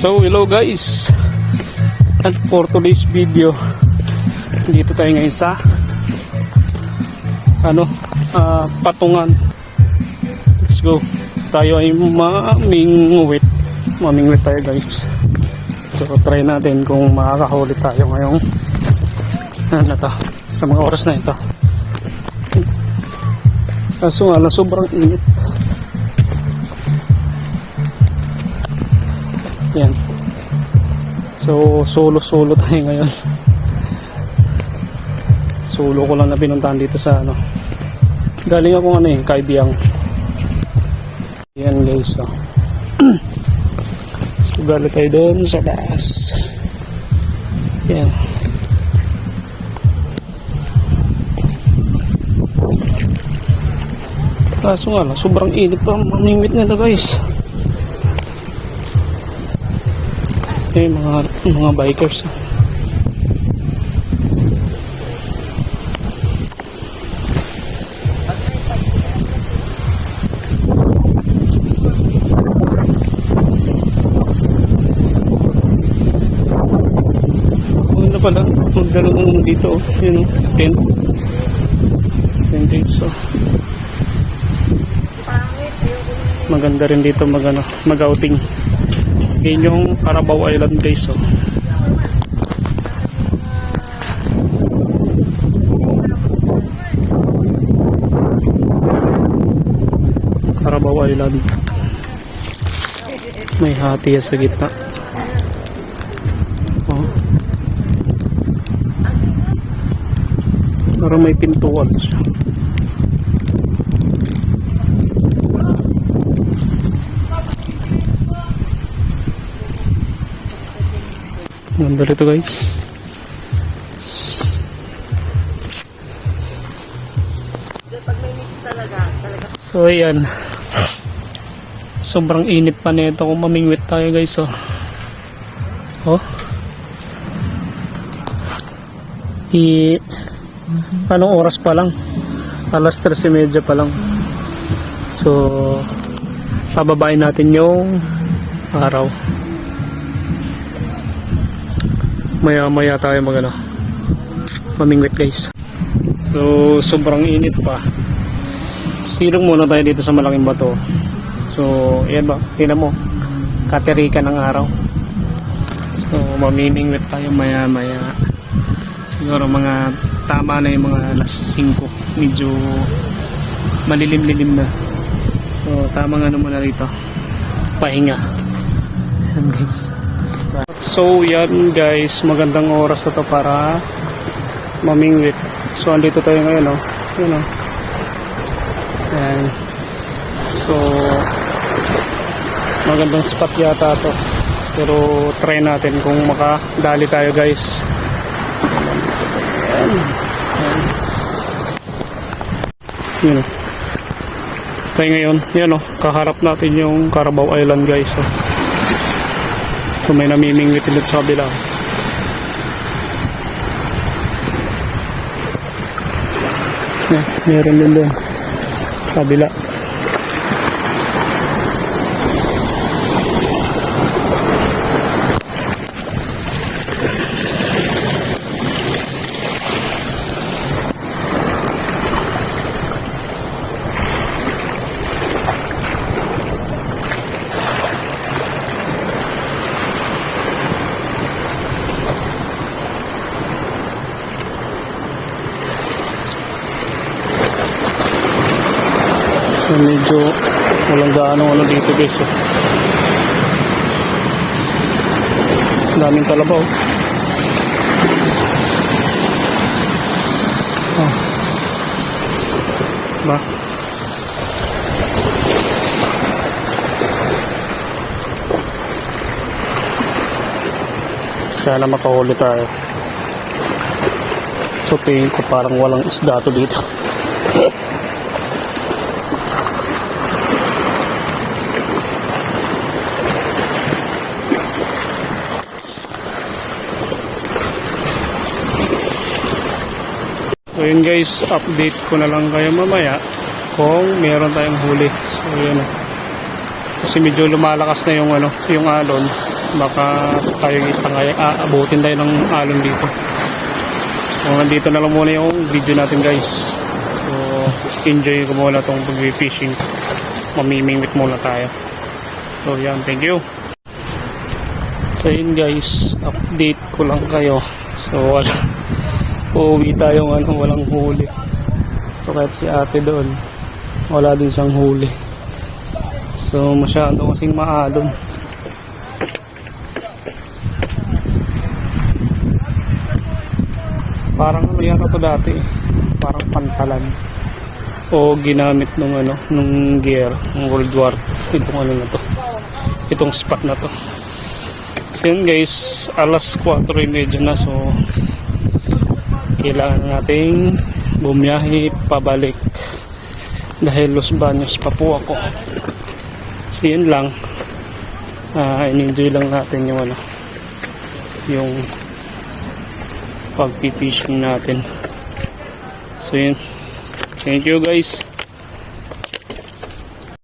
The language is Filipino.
So hello guys, and for today's video, dito tayo ngayon sa Patungan. Let's go. Tayo ay mamingwit tayo guys. So try natin kung makakahuli tayo ngayong sa mga oras na ito. Kaso nga lang sobrang init. Yan. So solo tayo ngayon. Solo ko lang na pinuntahan dito sa galing ako Kaibiyang. Yan guys. So galing tayo doon sa taas. Yan. Kaso nga lang sobrang init pa mamingwit nito guys. Mga bikers. Ano pala? Magdalo dito. Yun o. Tent dito. Maganda rin dito mag-outing. Yan yung Carabao Island guys. Carabao Island. May hati sa gitna. Oh. Parang may pintuan siya. Ganda rito guys. So ayan, sobrang init pa nito kung mamingwit tayo guys. Anong oras pa lang? Alas 3:30 pa lang. So pababain natin yung araw. Maya tayo mamingwit guys. So sobrang init pa. Silong muna tayo dito sa malaking bato. So yan ba, tingnan mo, katerika ng araw. So mamimingwit tayo maya. Siguro mga tama na yung mga alas 5. Medyo malilim-lilim na. So tama nga naman na rito, pahinga. Yan guys. So yan guys, magandang oras na to para mamingwit. So andito tayo ngayon Yan Yan. So magandang spot yata to. Pero try natin kung makadali tayo guys. Yan. Tayo ngayon, yan kaharap natin yung Carabao Island guys. So may namimingwit ulit sa kabila. Meron din doon sa kabila. So medyo walang gaano dito guys. Daming kalabaw. Ba? Sana makahuli tayo. So tingin ko parang walang isda to dito. So yun guys, update ko na lang kayo mamaya kung meron tayong huli. So yun Kasi medyo lumalakas na yung ano, yung alon. Baka tayo abutin tayo ng alon dito. So, nandito na lang muna yung video natin guys. So, enjoy ko muna itong pag-fishing. Mamimingwit muna tayo. So, yan. Thank you. So, yun guys. Update ko lang kayo. So, uuwi tayong ano, walang huli. So, kahit si ate doon, wala din siyang huli. So, masyado kasing maalon. Parang ano yata to dati, parang pantalan o ginamit nung ano, nung gear ng World War itong ano na to, itong spot na to. So yun guys, alas 4:30 na, so kailangan nating bumiyahe pabalik dahil Los Baños pa po ako. So yun lang, in-enjoy lang natin yung ano, yung pag-fishing natin. So yun, thank you guys.